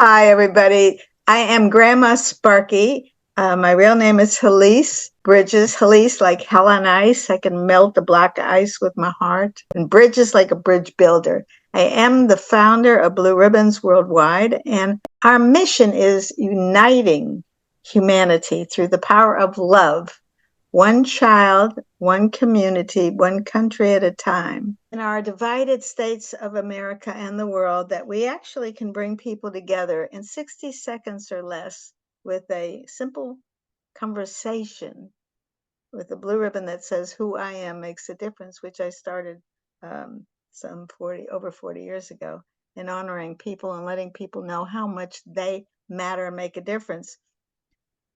Hi, everybody. I am Grandma Sparky. My real name is Helise Bridges. Helise, like hell on ice. I can melt the black ice with my heart. And Bridges, like a bridge builder. I am the founder of Blue Ribbons Worldwide, and our mission is uniting humanity through the power of love, one child, one community, one country at a time. In our divided states of America and the world, that we actually can bring people together in 60 seconds or less with a simple conversation with a blue ribbon that says who I am makes a difference, which I started over 40 years ago, in honoring people and letting people know how much they matter and make a difference.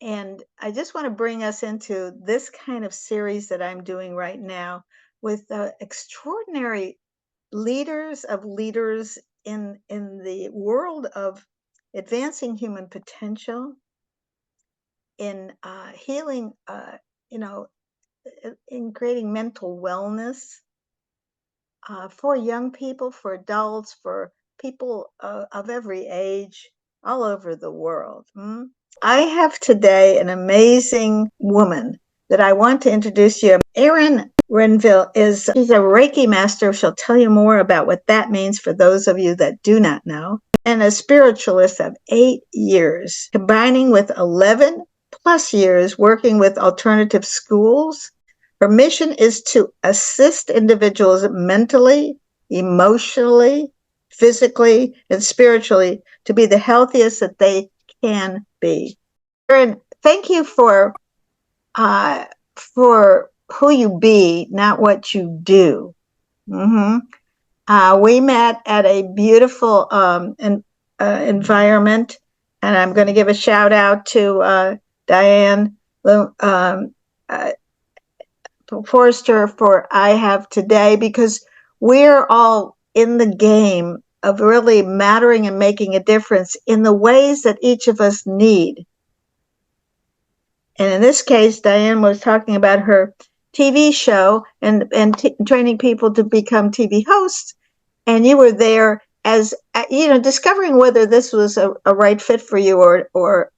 And I just want to bring us into this kind of series that I'm doing right now with extraordinary leaders of leaders in the world of advancing human potential, in healing, in creating mental wellness for young people, for adults, for people of every age all over the world. I have today an amazing woman that I want to introduce you. Erin Renvyle she's a Reiki master. She'll tell you more about what that means for those of you that do not know. And a spiritualist of 8 years, combining with 11 plus years working with alternative schools. Her mission is to assist individuals mentally, emotionally, physically, and spiritually to be the healthiest that they can be. Erin, thank you for who you be, not what you do. We met at a beautiful environment, and I'm going to give a shout out to Diane Forrester for I Have Today, because we're all in the game of really mattering and making a difference in the ways that each of us need. And in this case, Diane was talking about her TV show and training people to become TV hosts. And you were there as, discovering whether this was a right fit for you or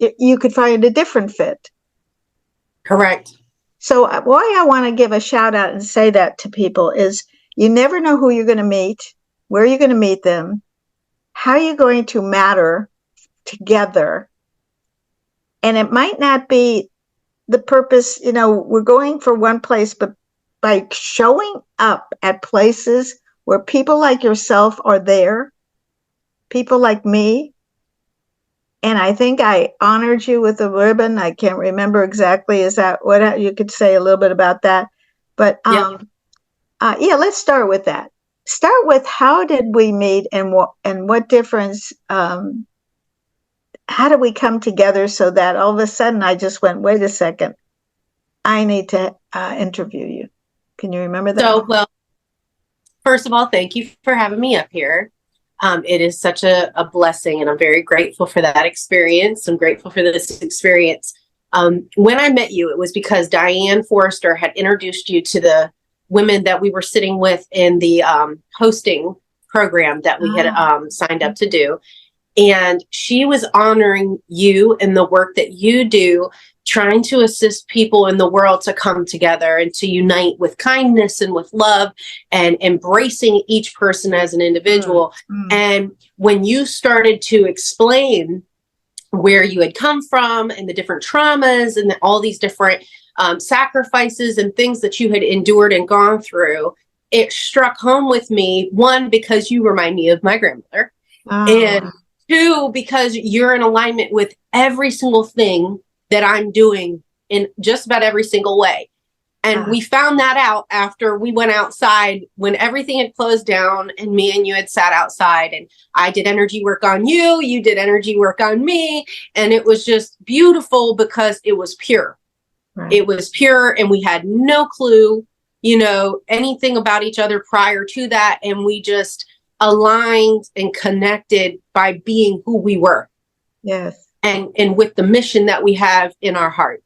you could find a different fit. Correct. So why I want to give a shout out and say that to people is you never know who you're going to meet, where you're going to meet them, how you're going to matter together. And it might not be the purpose, we're going for one place, but by showing up at places where people like yourself are there, people like me, and I think I honored you with a ribbon. I can't remember exactly. Is that what you could say a little bit about that? But let's start with that. Start with how did we meet and what difference, how did we come together so that all of a sudden I just went, wait a second, I need to interview you. Can you remember that? So, well, first of all, thank you for having me up here. It is such a blessing, and I'm very grateful for that experience. I'm grateful for this experience. When I met you, it was because Diane Forrester had introduced you to the women that we were sitting with in the hosting program that we had signed up to do. And she was honoring you and the work that you do, trying to assist people in the world to come together and to unite with kindness and with love and embracing each person as an individual. And when you started to explain where you had come from and the different traumas and all these different sacrifices and things that you had endured and gone through, it struck home with me, one, because you remind me of my grandmother, and two, because you're in alignment with every single thing that I'm doing in just about every single way. And we found that out after we went outside when everything had closed down and me and you had sat outside, and I did energy work on you, you did energy work on me. And it was just beautiful because it was pure. Right. It was pure, and we had no clue, anything about each other prior to that. And we just aligned and connected by being who we were. Yes. And with the mission that we have in our heart.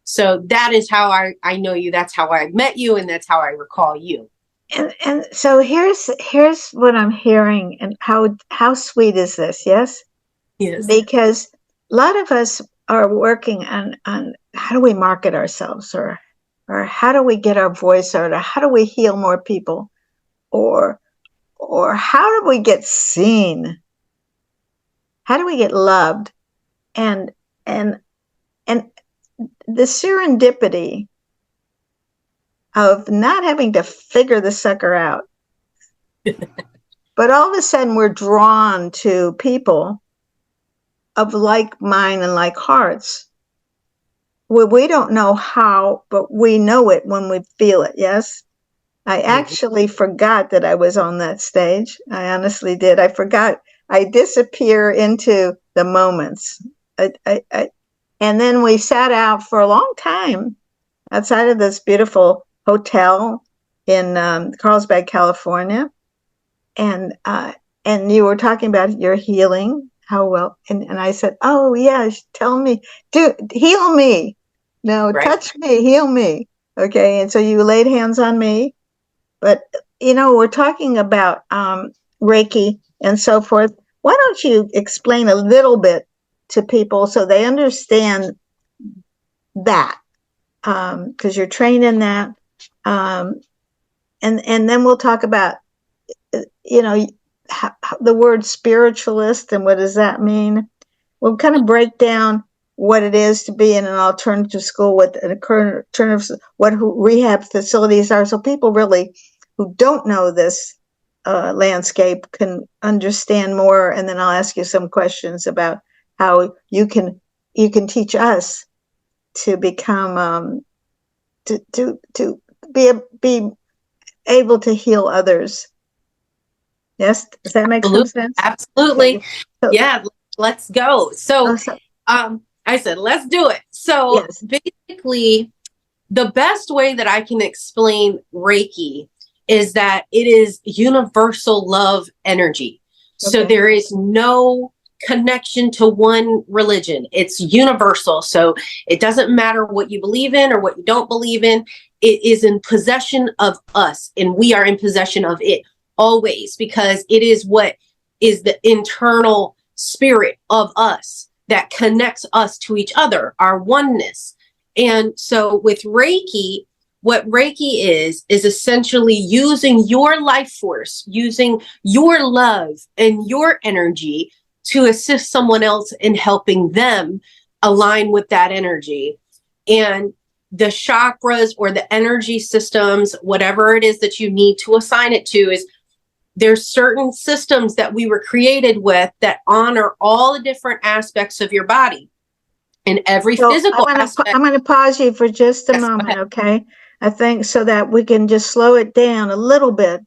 So that is how I know you. That's how I met you. And that's how I recall you. and so here's what I'm hearing, and how sweet is this? Yes, Yes. because a lot of us are working on how do we market ourselves, or how do we get our voice out, or how do we heal more people, or how do we get seen? How do we get loved? And and and the serendipity of not having to figure the sucker out. But all of a sudden, we're drawn to people of like mind and like hearts. We don't know how, but we know it when we feel it. Yes. I Mhm. actually forgot that I was on that stage. I honestly did. I forgot. I disappear into the moments. And then we sat out for a long time outside of this beautiful hotel in Carlsbad, California, and and you were talking about your healing, how well, and I said, oh yes, tell me, do heal me, no, Right. touch me, heal me, okay, and so you laid hands on me, but we're talking about Reiki and so forth. Why don't you explain a little bit to people so they understand that, because you're trained in that, um, and then we'll talk about you know the word spiritualist and what does that mean. We'll kind of break down what it is to be in an alternative school, what an alternative, what rehab facilities are, so people really who don't know this landscape can understand more. And then I'll ask you some questions about how you can teach us to become to be able to heal others. Yes, does that make some Absolutely. sense? Absolutely. Okay. So, Yeah, let's go. oh, So, so I said, let's do it. So yes. basically, the best way that I can explain Reiki is that it is universal love energy. So Okay. there is no connection to one religion. It's universal. So it doesn't matter what you believe in or what you don't believe in. It is in possession of us, and we are in possession of it always, because it is what is the internal spirit of us that connects us to each other, our oneness. And so with Reiki, what Reiki is essentially using your life force, using your love and your energy to assist someone else in helping them align with that energy. And the chakras or the energy systems, whatever it is that you need to assign it to, is there's certain systems that we were created with that honor all the different aspects of your body, and every So physical aspect. I'm gonna pause you for just a Yes, go moment, ahead. okay? I think so that we can just slow it down a little bit,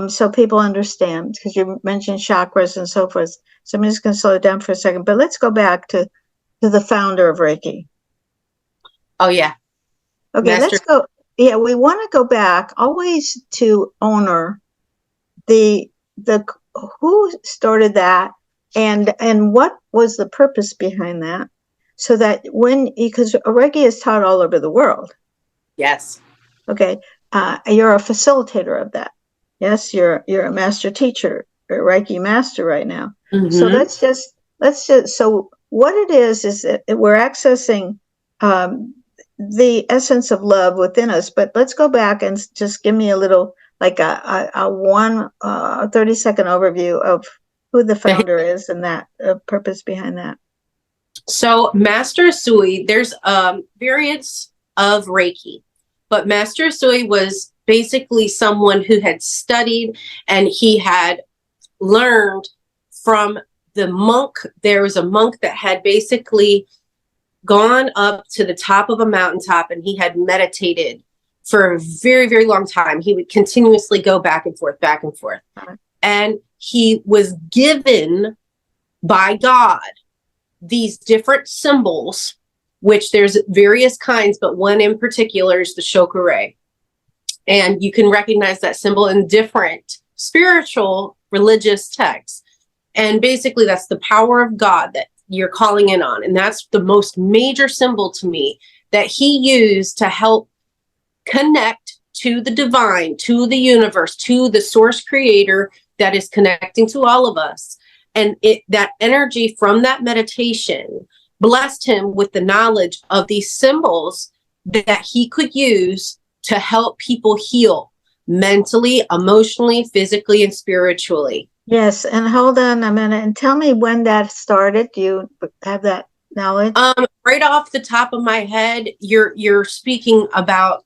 so people understand, because you mentioned chakras and so forth. So I'm just gonna slow it down for a second. But let's go back to the founder of Reiki. Oh yeah, Okay, master. let's go. Yeah, we want to go back always to honor the who started that, and what was the purpose behind that, so that when, because Reiki is taught all over the world. Yes. Okay, you're a facilitator of that. Yes, you're a master teacher, a Reiki master right now. So Mm-hmm. let's just so what it is that we're accessing um, the essence of love within us. But let's go back and just give me a little, like a 30-second overview of who the founder is and that purpose behind that. So Master Sui, there's variants of Reiki, but Master Sui was basically someone who had studied, and he had learned from the monk. There was a monk that had basically gone up to the top of a mountaintop, and he had meditated for a very, very long time. He would continuously go back and forth, back and forth. And he was given by God these different symbols, which there's various kinds, but one in particular is the shokure. And you can recognize that symbol in different spiritual religious texts. And basically, that's the power of God that you're calling in on. And that's the most major symbol to me that he used to help connect to the divine, to the universe, to the source creator that is connecting to all of us. And that energy from that meditation blessed him with the knowledge of these symbols that he could use to help people heal mentally, emotionally, physically, and spiritually. Yes, and hold on a minute and tell me when that started. Do you have that knowledge? Right off the top of my head, you're speaking about,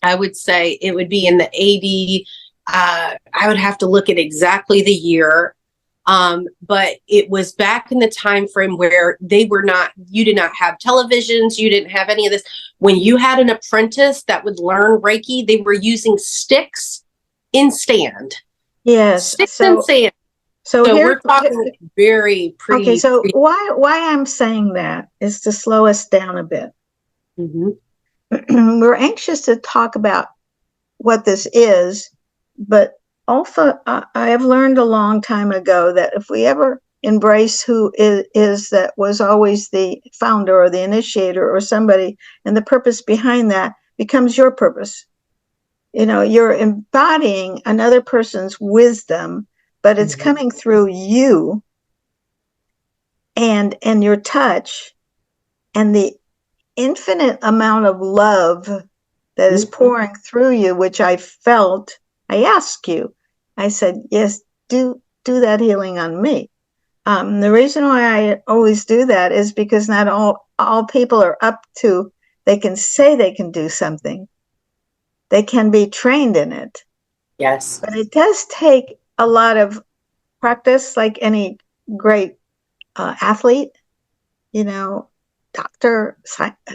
I would say it would be in the 80. I would have to look at exactly the year. But it was back in the time frame where you did not have televisions, you didn't have any of this. When you had an apprentice that would learn Reiki, they were using sticks in stand. Yes. Sticks in sand. So we're talking very okay. So why I'm saying that is to slow us down a bit. We're anxious to talk about what this is, but also I have learned a long time ago that if we ever embrace who is that was always the founder or the initiator or somebody, and the purpose behind that becomes your purpose. You know, you're embodying another person's wisdom, but it's coming through you and your touch and the infinite amount of love that is pouring through you, which I felt. I asked you, I said, yes, do that healing on me. The reason why I always do that is because not all people are up to, they can say they can do something. They can be trained in it. Yes. But it does take a lot of practice, like any great athlete, you know, doctor,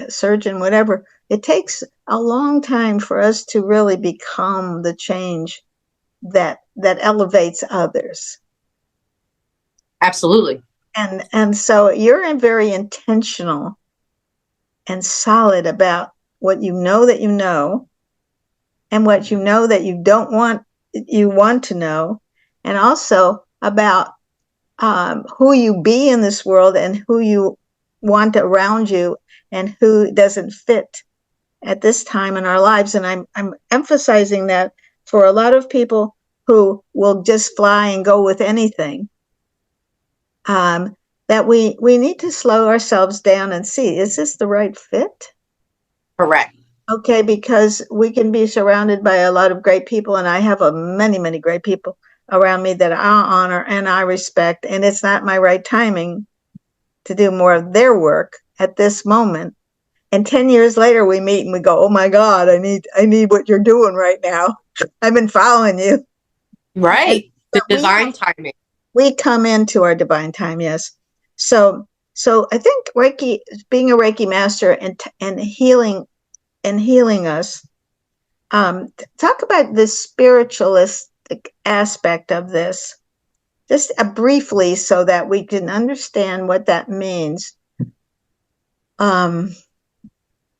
surgeon, whatever. It takes a long time for us to really become the change that elevates others. Absolutely. And so you're very intentional and solid about what you know that you know, and what you know that you don't want, you want to know, and also about who you be in this world and who you want around you and who doesn't fit at this time in our lives. And I'm emphasizing that for a lot of people who will just fly and go with anything, that we need to slow ourselves down and see, is this the right fit? Correct. Okay, because we can be surrounded by a lot of great people, and I have many great people around me that I honor and I respect, and it's not my right timing to do more of their work at this moment. And 10 years later, we meet and we go, oh my God, I need what you're doing right now. I've been following you. Right. The divine timing. We come into our divine time, yes. So I think Reiki, being a Reiki master and healing us, talk about the spiritualistic aspect of this, just briefly, so that we can understand what that means.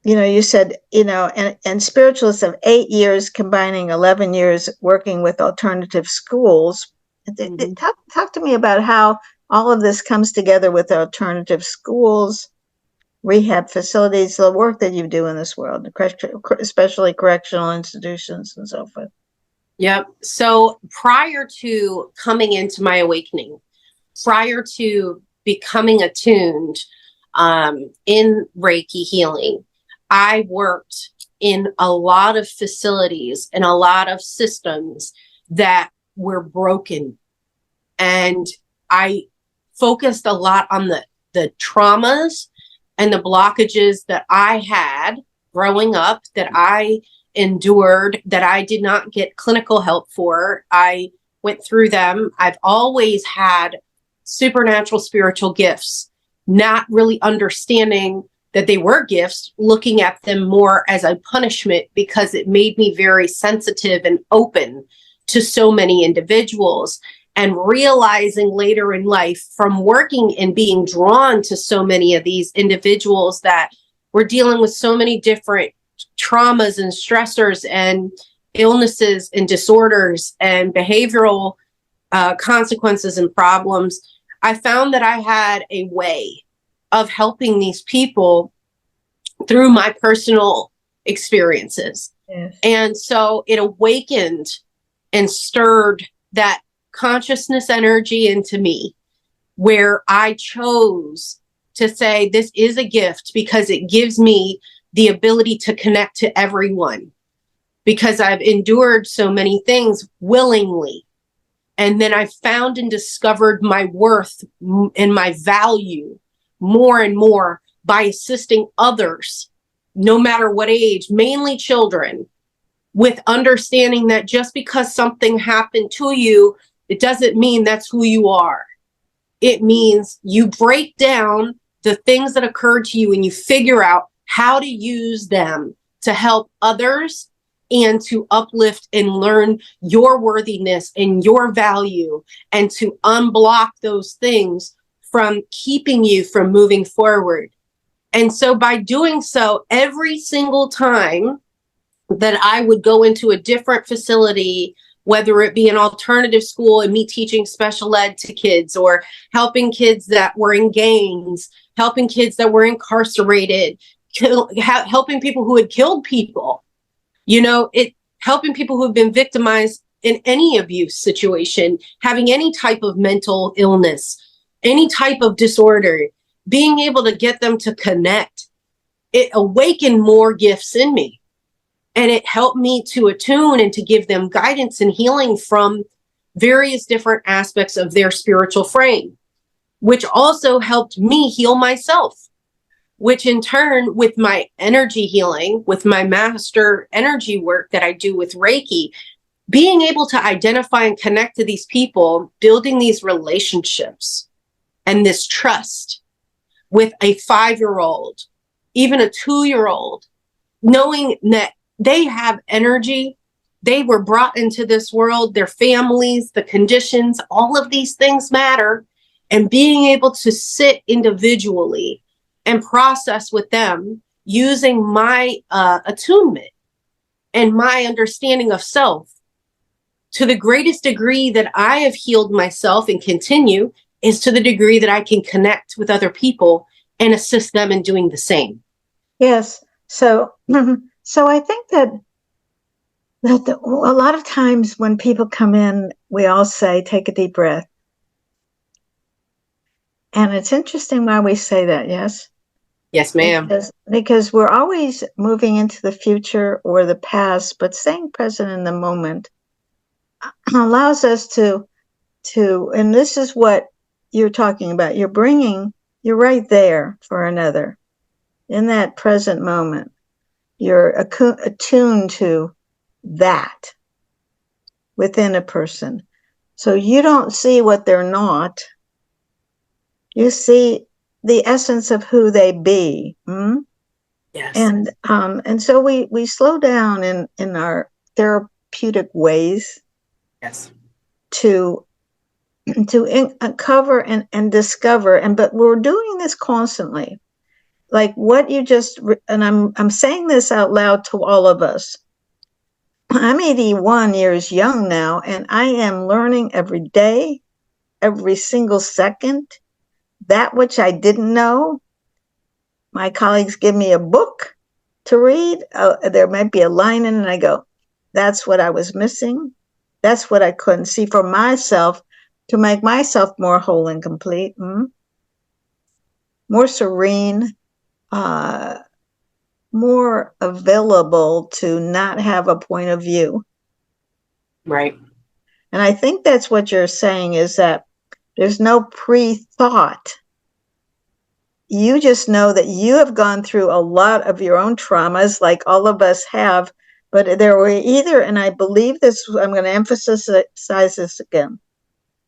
You know, you said, you know, and spiritualists of 8 years, combining 11 years working with alternative schools. Talk to me about how all of this comes together with alternative schools, rehab facilities, the work that you do in this world, especially correctional institutions and so forth. Yep. So prior to coming into my awakening, prior to becoming attuned in Reiki healing, I worked in a lot of facilities and a lot of systems that were broken. And I focused a lot on the traumas and the blockages that I had growing up, that I endured, that I did not get clinical help for. I went through them. I've always had supernatural spiritual gifts, not really understanding that they were gifts, looking at them more as a punishment, because it made me very sensitive and open to so many individuals. And realizing later in life, from working and being drawn to so many of these individuals that were dealing with so many different traumas and stressors and illnesses and disorders and behavioral consequences and problems, I found that I had a way of helping these people through my personal experiences. Yes. And so it awakened and stirred that consciousness energy into me, where I chose to say, this is a gift because it gives me the ability to connect to everyone, because I've endured so many things willingly. And then I found and discovered my worth and my value more and more by assisting others, no matter what age, mainly children, with understanding that just because something happened to you, it doesn't mean that's who you are. It means you break down the things that occurred to you and you figure out how to use them to help others and to uplift and learn your worthiness and your value, and to unblock those things from keeping you from moving forward. And so by doing so, every single time that I would go into a different facility, whether it be an alternative school and me teaching special ed to kids, or helping kids that were in gangs, helping kids that were incarcerated, helping people who had killed people, helping people who have been victimized in any abuse situation, having any type of mental illness, any type of disorder, being able to get them to connect, it awakened more gifts in me. And it helped me to attune and to give them guidance and healing from various different aspects of their spiritual frame, which also helped me heal myself, which in turn, with my energy healing, with my master energy work that I do with Reiki, being able to identify and connect to these people, building these relationships and this trust with a 5-year-old, even a 2-year-old, knowing that they have energy, they were brought into this world, their families, the conditions, all of these things matter. And being able to sit individually and process with them using my attunement and my understanding of self to the greatest degree that I have healed myself and continue is to the degree that I can connect with other people and assist them in doing the same. Yes. So, so I think that a lot of times when people come in, we all say, take a deep breath. And it's interesting why we say that, yes? Yes, ma'am. Because we're always moving into the future or the past, but staying present in the moment allows us to, and this is what you're talking about. You're right there for another in that present moment. You're attuned to that within a person. So you don't see what they're not. You see the essence of who they be. Yes. And so we slow down in our therapeutic ways. Yes. To uncover and discover, but we're doing this constantly. Like what you just, and I'm saying this out loud to all of us. I'm 81 years young now, and I am learning every day, every single second, that which I didn't know. My colleagues give me a book to read. There might be a line in it, and I go, that's what I was missing. That's what I couldn't see for myself to make myself more whole and complete, more serene, more available to not have a point of view. Right. And I think that's what you're saying, is that there's no pre-thought. You just know that you have gone through a lot of your own traumas, like all of us have, but there were either, and I believe this, I'm going to emphasize this again,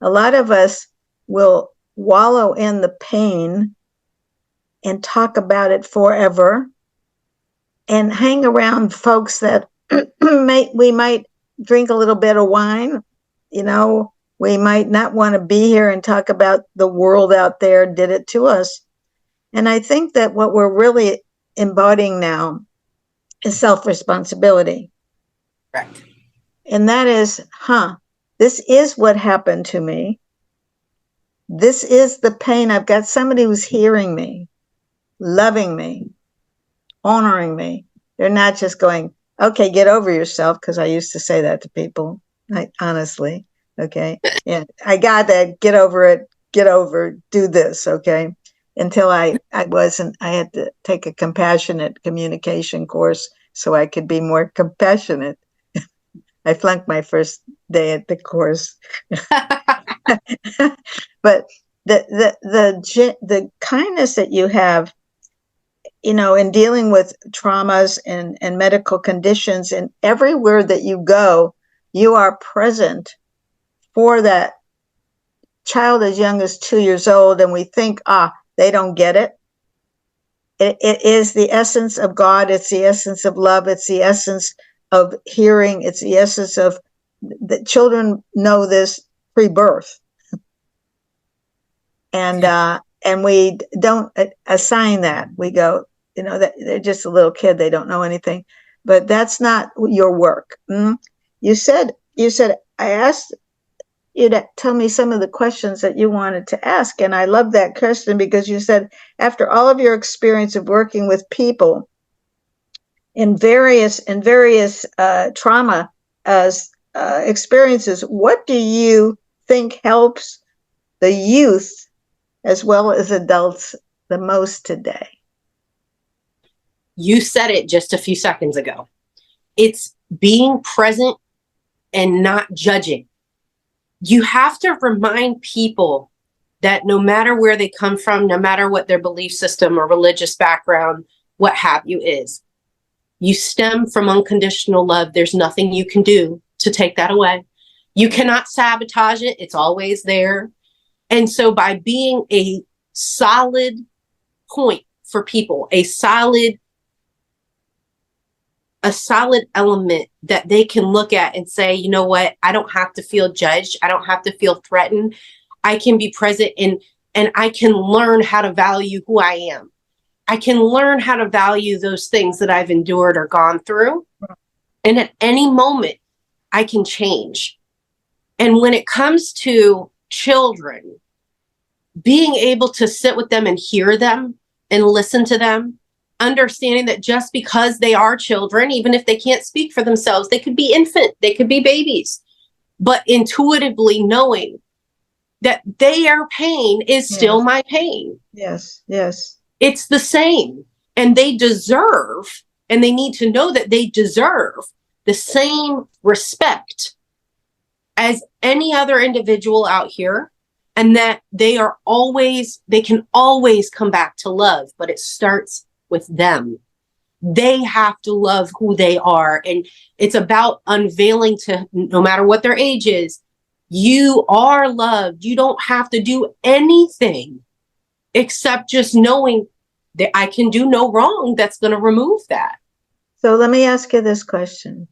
a lot of us will wallow in the pain and talk about it forever and hang around folks that we might drink a little bit of wine. We might not want to be here and talk about the world out there did it to us. And I think that what we're really embodying now is self-responsibility. Correct. And that is, this is what happened to me. This is the pain. I've got somebody who's hearing me, loving me, honoring me. They're not just going, Okay, get over yourself, because I used to say that to people. Honestly, okay, yeah, I got that. Get over it. Get over. Do this, okay. Until I wasn't. I had to take a compassionate communication course so I could be more compassionate. I flunked my first day at the course, but the kindness that you have, in dealing with traumas and medical conditions, and everywhere that you go, you are present for that child as young as 2 years old. And we think, they don't get it. It is the essence of God. It's the essence of love. It's the essence of hearing. It's the essence of the children know this pre-birth. And we don't assign that. We go, that they're just a little kid, they don't know anything. But that's not your work. You said I asked you to tell me some of the questions that you wanted to ask, and I love that question, because you said, after all of your experience of working with people in various trauma experiences, what do you think helps the youth as well as adults the most today? You said it just a few seconds ago. It's being present and not judging. You have to remind people that no matter where they come from, no matter what their belief system or religious background, what have you is, you stem from unconditional love. There's nothing you can do to take that away. You cannot sabotage it. It's always there. And so by being a solid point for people, a solid element that they can look at and say, you know what, I don't have to feel judged. I don't have to feel threatened. I can be present, and I can learn how to value who I am. I can learn how to value those things that I've endured or gone through. And at any moment, I can change. And when it comes to children, being able to sit with them and hear them and listen to them, understanding that just because they are children, even if they can't speak for themselves, they could be infant, they could be babies, but intuitively knowing that their pain is still my pain. Yes. It's the same. And they deserve, and they need to know that they deserve the same respect as any other individual out here. And that they can always come back to love, but it starts with them. They have to love who they are. And it's about unveiling to, no matter what their age is, you are loved. You don't have to do anything except just knowing that I can do no wrong. That's going to remove that. So let me ask you this question.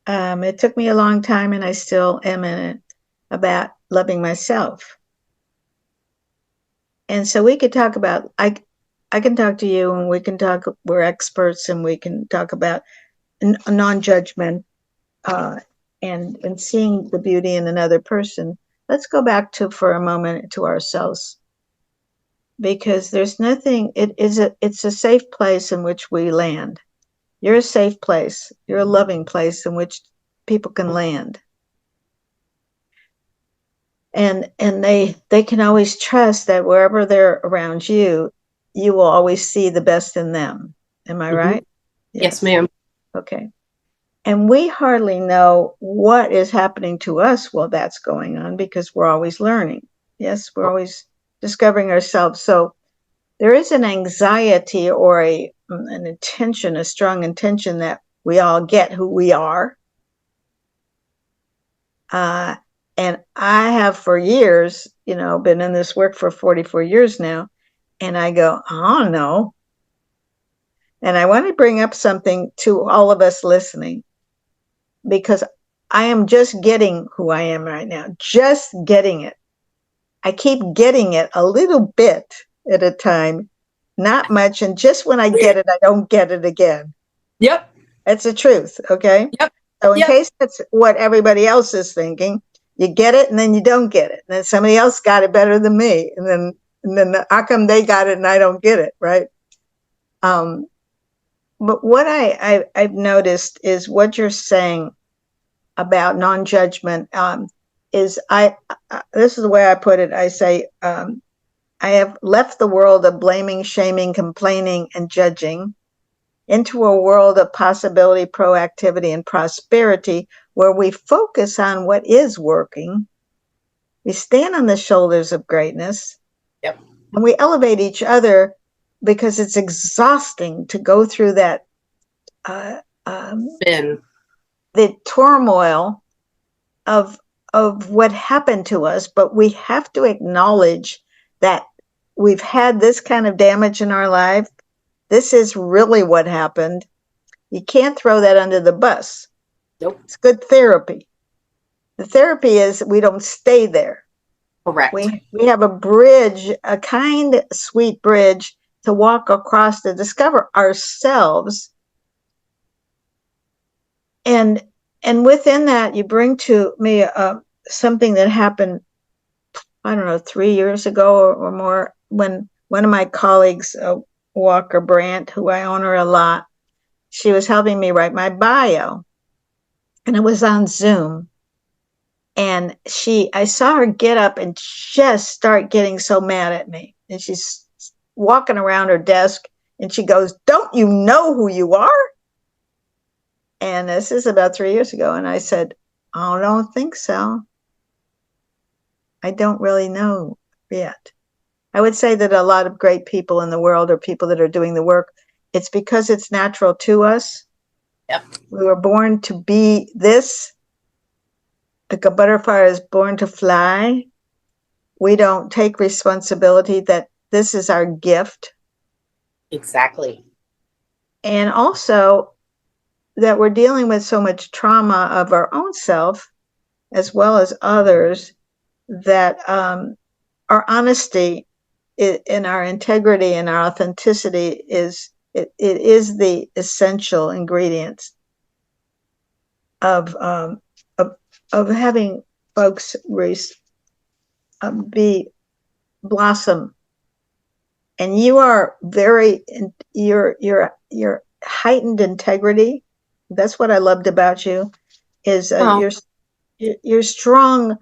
It took me a long time, and I still am in it, about loving myself. And so we could talk about, I can talk to you, and we can talk, we're experts, and we can talk about non-judgment and seeing the beauty in another person. Let's go back for a moment to ourselves, because there's nothing, it's a safe place in which we land. You're a safe place. You're a loving place in which people can land. And they can always trust that wherever they're around you, you will always see the best in them. Am I right? Yes, ma'am. Okay. And we hardly know what is happening to us while that's going on, because we're always learning. Yes, we're always discovering ourselves. So there is an anxiety or an intention, a strong intention, that we all get who we are. And I have for years, been in this work for 44 years now, and I go, I don't know. And I want to bring up something to all of us listening, because I am just getting who I am right now, just getting it. I keep getting it a little bit at a time, not much. And just when I get it, I don't get it again. Yep. That's the truth. Okay. Yep. So in case that's what everybody else is thinking, you get it and then you don't get it. And then somebody else got it better than me. And then how come they got it and I don't get it? Right. but what I've noticed is what you're saying about non-judgment, is this is the way I put it. I say, I have left the world of blaming, shaming, complaining, and judging into a world of possibility, proactivity, and prosperity, where we focus on what is working. We stand on the shoulders of greatness. Yep. And we elevate each other, because it's exhausting to go through that, Been. the turmoil of what happened to us. But we have to acknowledge that we've had this kind of damage in our life. This is really what happened. You can't throw that under the bus. Nope. It's good therapy. The therapy is we don't stay there. Correct. We have a bridge, a kind, sweet bridge to walk across to discover ourselves. And within that, you bring to me something that happened, I don't know, 3 years ago or more, when one of my colleagues, Walker Brandt, who I honor a lot, she was helping me write my bio, and it was on Zoom. And I saw her get up and just start getting so mad at me. And she's walking around her desk and she goes, "Don't you know who you are?" And this is about 3 years ago. And I said, "I don't think so. I don't really know yet." I would say that a lot of great people in the world are people that are doing the work. It's because it's natural to us. Yep. We were born to be this. Like a butterfly is born to fly. We don't take responsibility that this is our gift. Exactly. And also that we're dealing with so much trauma of our own self as well as others, that our honesty and our integrity and our authenticity is the essential ingredients of having folks be blossom. And you are very, your heightened integrity. That's what I loved about you, is you're strong,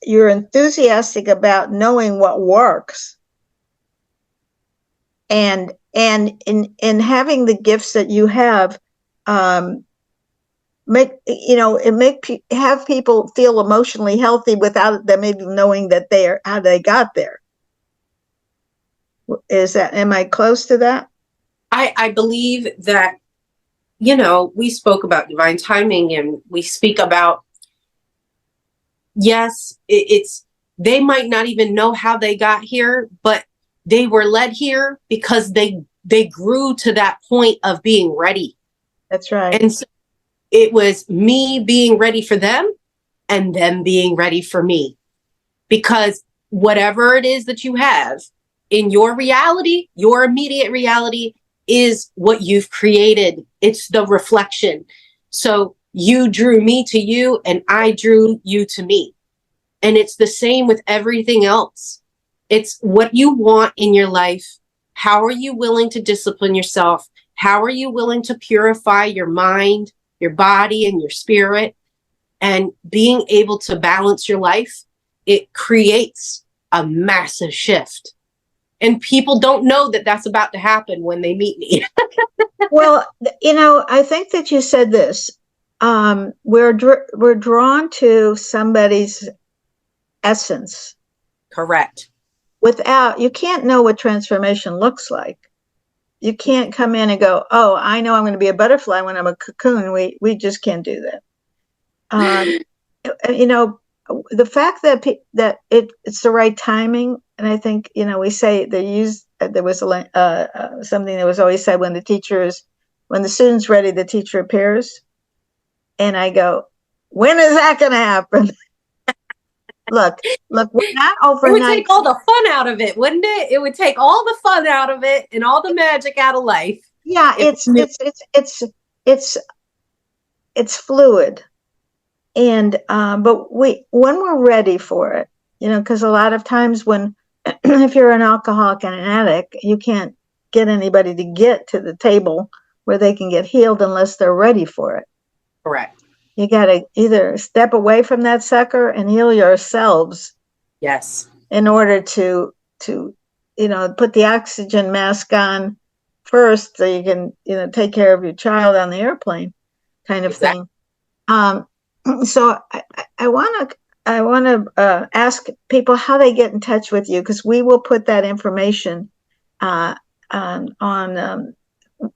you're enthusiastic about knowing what works, and in having the gifts that you have, have people feel emotionally healthy without them even knowing that how they got there. Am I close to that? I believe that, we spoke about divine timing, and we speak about, yes, they might not even know how they got here, but they were led here because they grew to that point of being ready. That's right. And so it was me being ready for them and them being ready for me, because whatever it is that you have in your reality, your immediate reality, is what you've created. It's the reflection. So you drew me to you and I drew you to me. And it's the same with everything else. It's what you want in your life. How are you willing to discipline yourself? How are you willing to purify your mind, your body, and your spirit? And being able to balance your life, it creates a massive shift. And people don't know that that's about to happen when they meet me. Well, I think that you said this. We're drawn to somebody's essence. Correct. You can't know what transformation looks like. You can't come in and go, "Oh, I know I'm going to be a butterfly when I'm a cocoon." We just can't do that. The fact that it's the right timing, and I think we say there was something that was always said, when the student's ready, the teacher appears, and I go, when is that going to happen? Look, we're not overnight. It would take all the fun out of it, wouldn't it? It would take all the fun out of it and all the magic out of life. Yeah, it's fluid. And but when we're ready for it, because a lot of times if you're an alcoholic and an addict, you can't get anybody to get to the table where they can get healed unless they're ready for it. Correct. You got to either step away from that sucker and heal yourselves. Yes. In order to put the oxygen mask on first so you can take care of your child on the airplane kind of Exactly. thing. So I want to ask people how they get in touch with you, because we will put that information on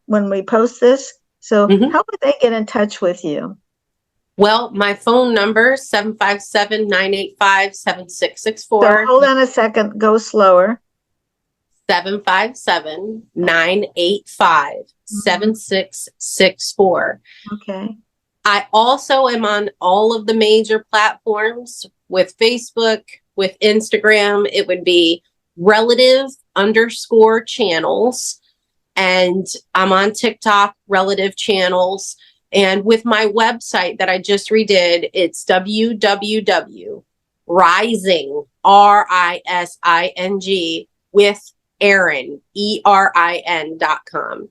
when we post this. So how would they get in touch with you? Well, my phone number, 757-985-7664. So hold on a second, go slower. 757-985-7664. Okay. I also am on all of the major platforms with Facebook, with Instagram. It would be relative_channels. And I'm on TikTok, relative channels. And with my website that I just redid, it's www.rising, RISING, with Erin, ERIN.com.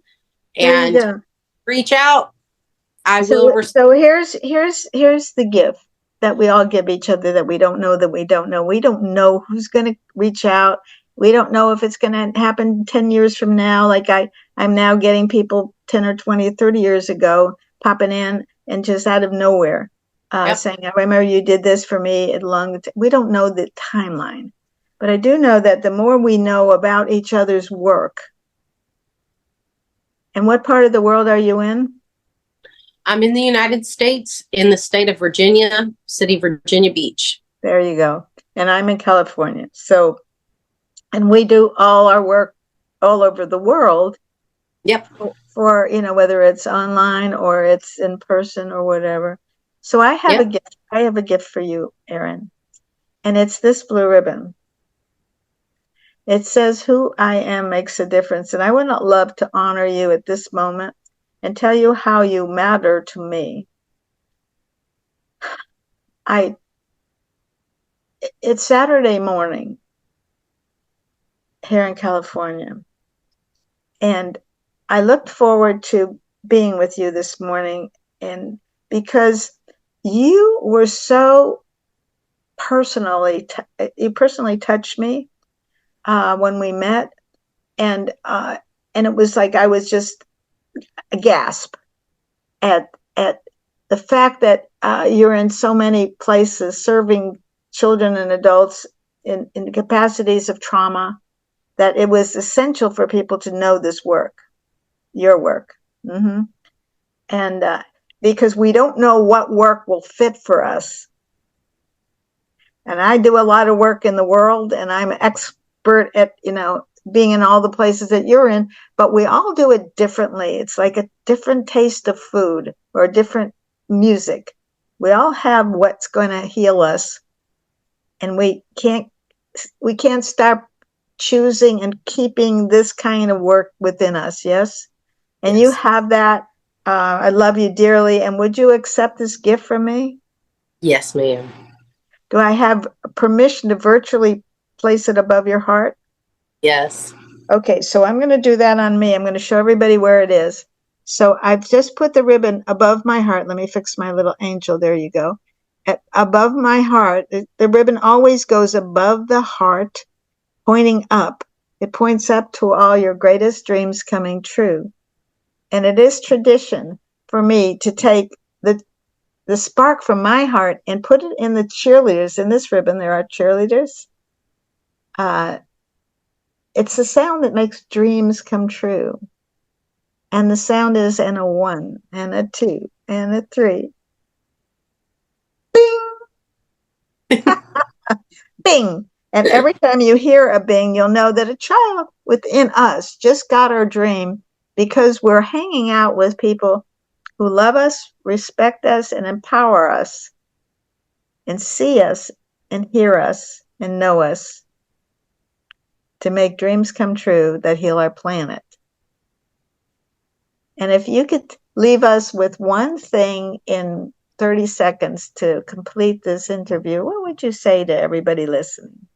And reach out. I will. So here's the gift that we all give each other that we don't know that we don't know. We don't know who's going to reach out. We don't know if it's going to happen 10 years from now. Like I'm now getting people 10 or 20 or 30 years ago popping in and just out of nowhere saying, I remember you did this for me. We don't know the timeline. But I do know that the more we know about each other's work. And what part of the world are you in? I'm in the United States, in the state of Virginia, city Virginia Beach. There you go. And I'm in California. So, and we do all our work all over the world. Yep. For, whether it's online or it's in person or whatever. So I have a gift. I have a gift for you, Erin. And it's this blue ribbon. It says, "Who I am makes a difference." And I would love to honor you at this moment and tell you how you matter to me. It's Saturday morning here in California. And I looked forward to being with you this morning, and because you were so you personally touched me when we met, and it was like I was just a gasp at the fact that you're in so many places serving children and adults in capacities of trauma, that it was essential for people to know this work, your work. Mm-hmm. And because we don't know what work will fit for us. And I do a lot of work in the world, and I'm an expert at, being in all the places that you're in, but we all do it differently. It's like a different taste of food or a different music. We all have what's going to heal us, and we can't stop choosing and keeping this kind of work within us. Yes. And you have that. I love you dearly. And would you accept this gift from me? Yes, ma'am. Do I have permission to virtually place it above your heart? Yes. Okay, so I'm going to do that on me. I'm going to show everybody where it is. So I've just put the ribbon above my heart. Let me fix my little angel. There you go. Above my heart. The ribbon always goes above the heart, pointing up. It points up to all your greatest dreams coming true. And it is tradition for me to take the spark from my heart and put it in the cheerleaders. In this ribbon, there are cheerleaders. It's the sound that makes dreams come true. And the sound is and a 1 and a 2 and a 3. Bing! Bing! And every time you hear a bing, you'll know that a child within us just got our dream, because we're hanging out with people who love us, respect us, and empower us, and see us, and hear us, and know us, to make dreams come true that heal our planet. And if you could leave us with one thing in 30 seconds to complete this interview, what would you say to everybody listening?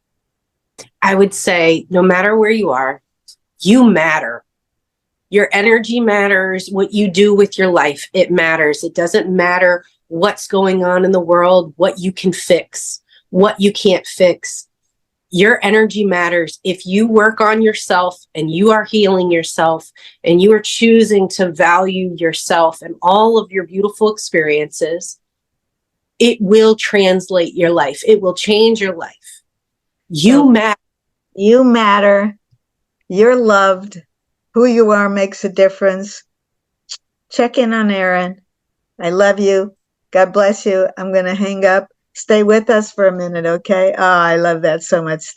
I would say, no matter where you are, you matter. Your energy matters. What you do with your life, it matters. It doesn't matter what's going on in the world, what you can fix, what you can't fix. Your energy matters. If you work on yourself and you are healing yourself and you are choosing to value yourself and all of your beautiful experiences, it will translate your life. It will change your life. You matter. You matter. You're loved. Who you are makes a difference. Check in on Erin. I love you. God bless you. I'm going to hang up. Stay with us for a minute, okay? Oh, I love that so much.